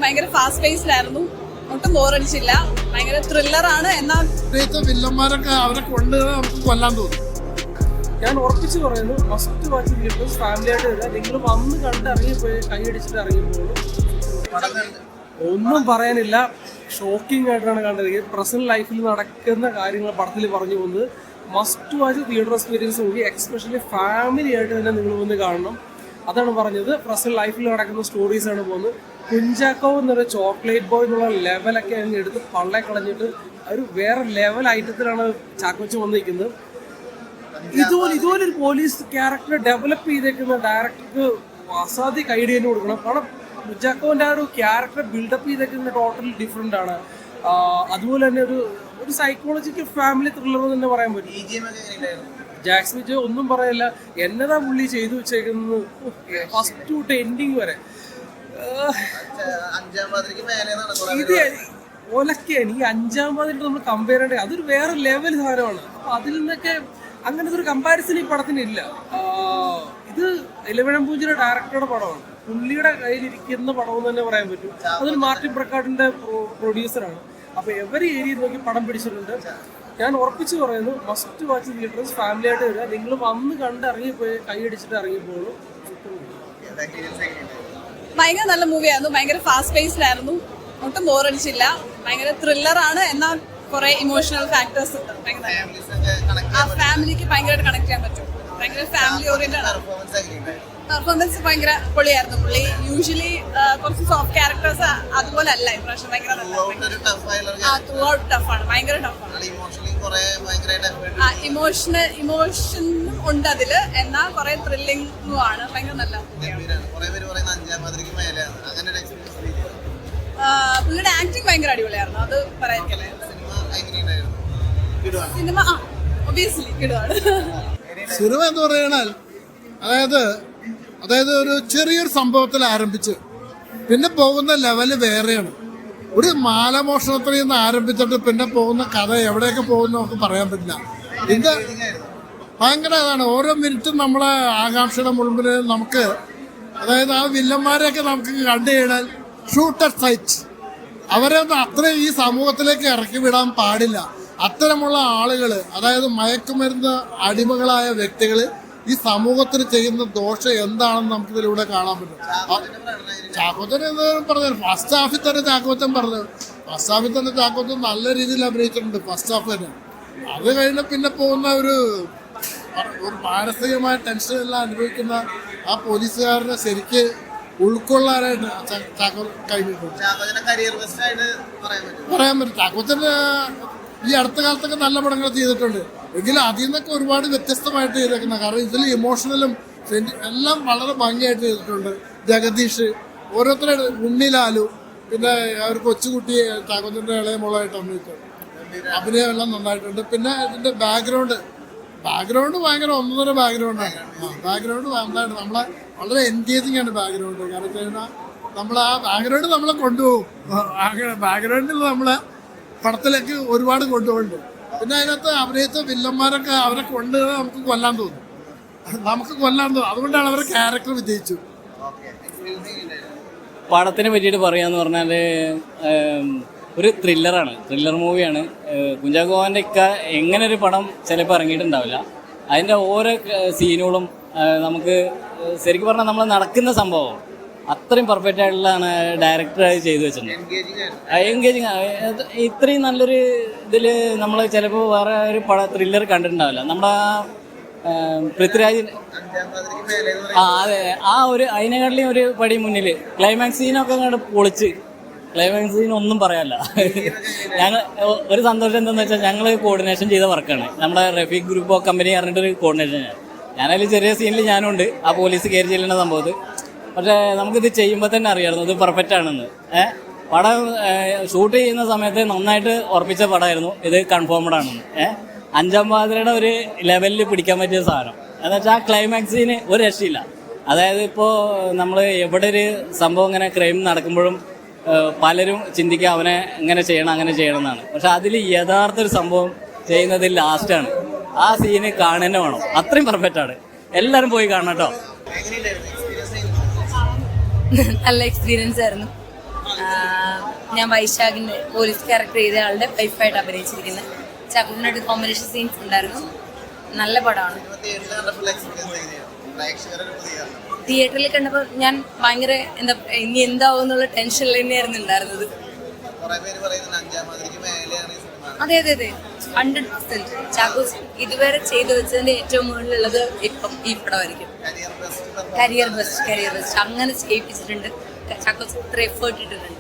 ഭയങ്കര ഫാസ്റ്റ് പേസ്ഡിലായിരുന്നു. ഒട്ടും ബോറടിച്ചില്ല. ഭയങ്കര ത്രില്ലറാണ്. എന്നാൽ വില്ലന്മാരൊക്കെ അവരെ കൊണ്ട് നമുക്ക് കൊല്ലാൻ തോന്നും. ഞാൻ ഉറപ്പിച്ച് പറയുന്നു, ഫസ്റ്റ് വാച്ച് തിയേറ്റേഴ്സ് ഫാമിലി ആയിട്ട് വരിക. നിങ്ങൾ വന്ന് കണ്ട് ഇറങ്ങിപ്പോയി കൈ അടിച്ചിട്ട് ഇറങ്ങിപ്പോഴും ഒന്നും പറയാനില്ല. ഷോക്കിംഗ് ആയിട്ടാണ് കണ്ടത്. പ്രസന്റ് ലൈഫിൽ നടക്കുന്ന കാര്യങ്ങൾ പടത്തിൽ പറഞ്ഞു പോകുന്നത്. Must watch theatre experience movie, especially family ആയിട്ട് തന്നെ നിങ്ങൾ വന്ന് കാണണം. അതാണ് പറഞ്ഞത്. പ്രസന്റ് ലൈഫിൽ നടക്കുന്ന സ്റ്റോറീസാണ് പോകുന്നത്. കുഞ്ചാക്കോ എന്നൊരു ചോക്ലേറ്റ് ബോയ് എന്നുള്ള ലെവലൊക്കെ അങ്ങ് എടുത്ത് പള്ളെ കളഞ്ഞിട്ട് ഒരു വേറെ ലെവൽ ഐറ്റത്തിലാണ് ചാക്കോച്ച് വന്നിരിക്കുന്നത്. ഇതുപോലൊരു പോലീസ് ക്യാരക്ടർ ഡെവലപ്പ് ചെയ്തേക്കുന്ന ഡയറക്ടർക്ക് അസാധ്യ ഐഡിയ തന്നെ കൊടുക്കണം. കാരണം കുഞ്ചാക്കോന്റെ ആ ഒരു ക്യാരക്ടർ ബിൽഡപ്പ് ചെയ്തേക്കുന്ന ടോട്ടലി ഡിഫറെന്റ് ആണ്. അതുപോലെ തന്നെ ഒരു സൈക്കോളജിക്കൽ ഫാമിലി ത്രില്ലർ എന്ന് തന്നെ പറയാൻ പറ്റും. ജാക്സ് വിജയ് ഒന്നും പറയല്ല, എന്നതാ പുള്ളി ചെയ്തു വെച്ചേക്കുന്നത് ഫസ്റ്റ് തൊട്ട് എൻഡിങ് വരെ. ഇത് ഒലക്കെയാണ്. ഈ 5-ാം പാതിരിട്ട് നമ്മൾ കമ്പയർ ചെയ്യേണ്ടത് അതൊരു വേറെ ലെവൽ സാധനമാണ്. അപ്പൊ അതിൽ നിന്നൊക്കെ അങ്ങനത്തെ ഒരു കമ്പാരിസൺ ഈ പടത്തിനില്ല. ഇത് ഇലവനം പൂഞ്ചിയുടെ ഡയറക്ടറുടെ പടമാണ്. പുള്ളിയുടെ കയ്യിലിരിക്കുന്ന പടമെന്ന് തന്നെ പറയാൻ പറ്റും. അതൊരു മാർട്ടിൻ പ്രക്കാട്ടിന്റെ പ്രൊഡ്യൂസറാണ്. അപ്പൊ എവരി ഏരിയയിൽ നോക്കി പടം പിടിച്ചിട്ടുണ്ട്. ഞാൻ ഉറപ്പിച്ച് പറയുന്നു, മസ്റ്റ് വാച്ച് തിയേറ്റേഴ്സ് ഫാമിലി ആയിട്ട് വരിക. നിങ്ങൾ വന്ന് കണ്ട് ഇറങ്ങിപ്പോയി കൈ അടിച്ചിട്ട് ഇറങ്ങിപ്പോഴും. ഭയങ്കര നല്ല മൂവിയായിരുന്നു. ഭയങ്കര ഫാസ്റ്റ് പേസ്ഡിലായിരുന്നു. ഒട്ടും ബോറടിച്ചില്ല. ഭയങ്കര ത്രില്ലറാണ്. എന്നാൽ കുറെ ഇമോഷണൽ ഫാക്ടേഴ്സ് ഉണ്ട്. ആ ഫാമിലിക്ക് ഭയങ്കരമായിട്ട് കണക്ട് ചെയ്യാൻ പറ്റും. ഭയങ്കര ഫാമിലി ഓറിയന്റഡ് ആണ്. പെർഫോമൻസ് ഭയങ്കര പൊളിയായിരുന്നു. പുള്ളി യൂഷ്വലി കുറച്ച് സോഫ്റ്റ് ക്യാരക്ടേഴ്സ് അതുപോലെ അല്ല. ഇപ്രാവശ്യം ഭയങ്കര ത്രൂ ഔട്ട് ടഫാണ്. ഭയങ്കര ടഫാണ്. ഇമോഷൻ ഉണ്ട് അതില്. എന്നാൽ കുറെ ത്രില്ലിംഗും ആണ്. ഭയങ്കര നല്ല പുള്ളിയുടെ ആക്ടിങ് ഭയങ്കര അടിപൊളിയായിരുന്നു. അത് പറയാതിരിക്കല്ലേ. സിനിമ ഒബിയസ്ലി കിടുവാണ്. സിനിമ എന്ന് പറയണാൽ അതായത് ഒരു ചെറിയൊരു സംഭവത്തിൽ ആരംഭിച്ച് പിന്നെ പോകുന്ന ലെവല് വേറെയാണ്. ഒരു മാലമോഷണത്തിൽ നിന്ന് ആരംഭിച്ചിട്ട് പിന്നെ പോകുന്ന കഥ എവിടെയൊക്കെ പോകുന്ന നമുക്ക് പറയാൻ പറ്റില്ല. ഇത് ഭയങ്കര അതാണ്. ഓരോ മിനിറ്റും നമ്മളെ ആകാംക്ഷയുടെ മുൻപിൽ നമുക്ക് ആ വില്ലന്മാരെയൊക്കെ നമുക്ക് കണ്ടു കഴിഞ്ഞാൽ ഷൂട്ടർ സൈറ്റ് അവരെ അത്രയും ഈ സമൂഹത്തിലേക്ക് ഇറക്കി വിടാൻ പാടില്ല. അത്തരമുള്ള ആളുകൾ, മയക്കുമരുന്ന് അടിമകളായ വ്യക്തികൾ ഈ സമൂഹത്തിന് ചെയ്യുന്ന ദോഷം എന്താണെന്ന് നമുക്കിതിലൂടെ കാണാൻ പറ്റും. ചാക്കോച്ചൻ എന്ന് പറഞ്ഞാൽ ഫസ്റ്റ് ഹാഫിൽ തന്നെ ചാക്കോച്ചൻ നല്ല രീതിയിൽ അഭിനയിച്ചിട്ടുണ്ട്. ഫസ്റ്റ് ഹാഫ് തന്നെ. അത് കഴിഞ്ഞ് പിന്നെ പോകുന്ന ഒരു മാനസികമായ ടെൻഷൻ എല്ലാം അനുഭവിക്കുന്ന ആ പോലീസുകാരനെ ശരിക്ക് ഉൾക്കൊള്ളാനായിട്ട് ചാക്കോ കഴിഞ്ഞിട്ടുണ്ട്. പറയാൻ പറ്റും. ചാക്കോച്ചൻ്റെ ഈ അടുത്ത കാലത്തൊക്കെ നല്ല പടങ്ങൾ ചെയ്തിട്ടുണ്ട്. എങ്കിലും അതിൽ നിന്നൊക്കെ ഒരുപാട് വ്യത്യസ്തമായിട്ട് ചെയ്തേക്കുന്ന. കാരണം ഇതിൽ ഇമോഷണലും എല്ലാം വളരെ ഭംഗിയായിട്ട് ചെയ്തിട്ടുണ്ട്. ജഗദീഷ്, ഓരോരുത്തരുടെ ഉണ്ണിലാലു, പിന്നെ ഒരു കൊച്ചുകുട്ടിയെ ചാക്കോച്ചൻ്റെ ഇളയ മോളായിട്ട് അഭിനയിച്ചിട്ടുണ്ട്. അഭിനയം എല്ലാം നന്നായിട്ടുണ്ട്. പിന്നെ ഇതിൻ്റെ ബാക്ക്ഗ്രൗണ്ട് ഭയങ്കര ഒന്നര ബാക്ക്ഗ്രൗണ്ടാണ്. ബാക്ക്ഗ്രൗണ്ട് നന്നായിട്ട് നമ്മളെ വളരെ എൻഗേജിങ് ആണ് ബാക്ക്ഗ്രൗണ്ട്. കാരണം വെച്ച് കഴിഞ്ഞാൽ നമ്മൾ ആ ബാക്ക്ഗ്രൗണ്ട് നമ്മളെ കൊണ്ടുപോകും. ബാക്ക്ഗ്രൗണ്ടിൽ നമ്മളെ പടത്തിലേക്ക് ഒരുപാട് കൊണ്ടുപോകുന്നുണ്ട്. പിന്നെ അതിനകത്ത് അഭിനയിച്ച വില്ലന്മാരൊക്കെ അവരെ കൊണ്ട് നമുക്ക് കൊല്ലാൻ തോന്നും. അതുകൊണ്ടാണ് അവരുടെ ക്യാരക്ടർ വിജയിച്ചു. പടത്തിനെ പറ്റിയിട്ട് പറയാന്ന് പറഞ്ഞാൽ ഒരു ത്രില്ലർ മൂവിയാണ്. കുഞ്ചാക്കോൻ്റെ എങ്ങനെ ഒരു പടം ചിലപ്പോൾ ഇറങ്ങിയിട്ടുണ്ടാവില്ല. അതിൻ്റെ ഓരോ സീനുകളും നമുക്ക് ശരിക്കും പറഞ്ഞാൽ നമ്മൾ നടക്കുന്ന സംഭവം അത്രയും പെർഫെക്റ്റ് ആയിട്ടുള്ളതാണ് ഡയറക്ടർ ചെയ്തു വെച്ചിട്ടുണ്ട്. എൻഗേജിങ് ഇത്രയും നല്ലൊരു ഇതിൽ നമ്മൾ ചിലപ്പോൾ വേറെ ഒരു ത്രില്ലർ കണ്ടിട്ടുണ്ടാവില്ല. നമ്മുടെ പൃഥ്വിരാജ് അതെ, അതിനെക്കാട്ടിലും ഒരു പടി മുന്നിൽ ക്ലൈമാക്സ് സീനൊക്കെ അങ്ങോട്ട് പൊളിച്ച്. ക്ലൈമാക്സ് സീൻ ഒന്നും പറയാനില്ല. ഞങ്ങൾ ഒരു സന്തോഷം എന്താണെന്ന് വെച്ചാൽ ഞങ്ങൾ കോർഡിനേഷൻ ചെയ്ത വർക്കാണ്. നമ്മുടെ റഫീഖ് ഗ്രൂപ്പ് ഓഫ് കമ്പനി പറഞ്ഞിട്ടൊരു കോർഡിനേഷൻ. ഞാനതിൽ ചെറിയ സീനിൽ ഞാനുണ്ട് ആ പോലീസ് കയറി ചെല്ലുന്ന സംഭവത്ത്. പക്ഷേ നമുക്കിത് ചെയ്യുമ്പോൾ തന്നെ അറിയാമായിരുന്നു ഇത് പെർഫെക്റ്റ് ആണെന്ന്. പടം ഷൂട്ട് ചെയ്യുന്ന സമയത്ത് നന്നായിട്ട് ഉറപ്പിച്ച പടമായിരുന്നു. ഇത് കൺഫേംഡ് ആണെന്ന്. 5-ാം പാതിരയുടെ ഒരു ലെവലിൽ പിടിക്കാൻ പറ്റിയ സാധനം എന്ന് വെച്ചാൽ ആ ക്ലൈമാക്സിന് ഒരു രക്ഷയില്ല. ഇപ്പോൾ നമ്മൾ എവിടെ ഒരു സംഭവം ഇങ്ങനെ ക്രൈം നടക്കുമ്പോഴും പലരും ചിന്തിക്കുക അവനെ ഇങ്ങനെ ചെയ്യണം അങ്ങനെ ചെയ്യണം എന്നാണ്. പക്ഷെ അതിൽ യഥാർത്ഥ ഒരു സംഭവം ചെയ്യുന്നത് ലാസ്റ്റാണ്. ആ സീന് കാണുക വേണം. അത്രയും പെർഫെക്റ്റ് ആണ്. എല്ലാവരും പോയി കാണണം കേട്ടോ. നല്ല എക്സ്പീരിയൻസ് ആയിരുന്നു. ഞാൻ വൈശാഖിന്റെ പോലീസ് ക്യാരക്ടർ ചെയ്ത ആളുടെ വൈഫായിട്ട് അഭിനയിച്ചിരിക്കുന്നത്. ചാക്കോച്ചനായിട്ട് കോമ്പിനേഷൻ സീൻസ് ഉണ്ടായിരുന്നു. നല്ല പടമാണ്. തിയേറ്ററിൽ കണ്ടപ്പോൾ ഞാൻ ഭയങ്കര ഇനി എന്താവും എന്നുള്ള ടെൻഷനിൽ തന്നെയായിരുന്നു ഉണ്ടായിരുന്നത്. അതെ അതെ അതെ 100%. ചാക്കോച്ചൻ ഇതുവരെ ചെയ്തു വെച്ചതിന്റെ ഏറ്റവും മുകളിലുള്ളത് ഇപ്പം ഈ പടമായിരിക്കും. കരിയർ ബെസ്റ്റ് അങ്ങനെ ചെയ്യിപ്പിച്ചിട്ടുണ്ട്. ചാക്കോച്ചൻ ഇത്ര എഫേർട്ട് ഇട്ടിട്ടുണ്ട്.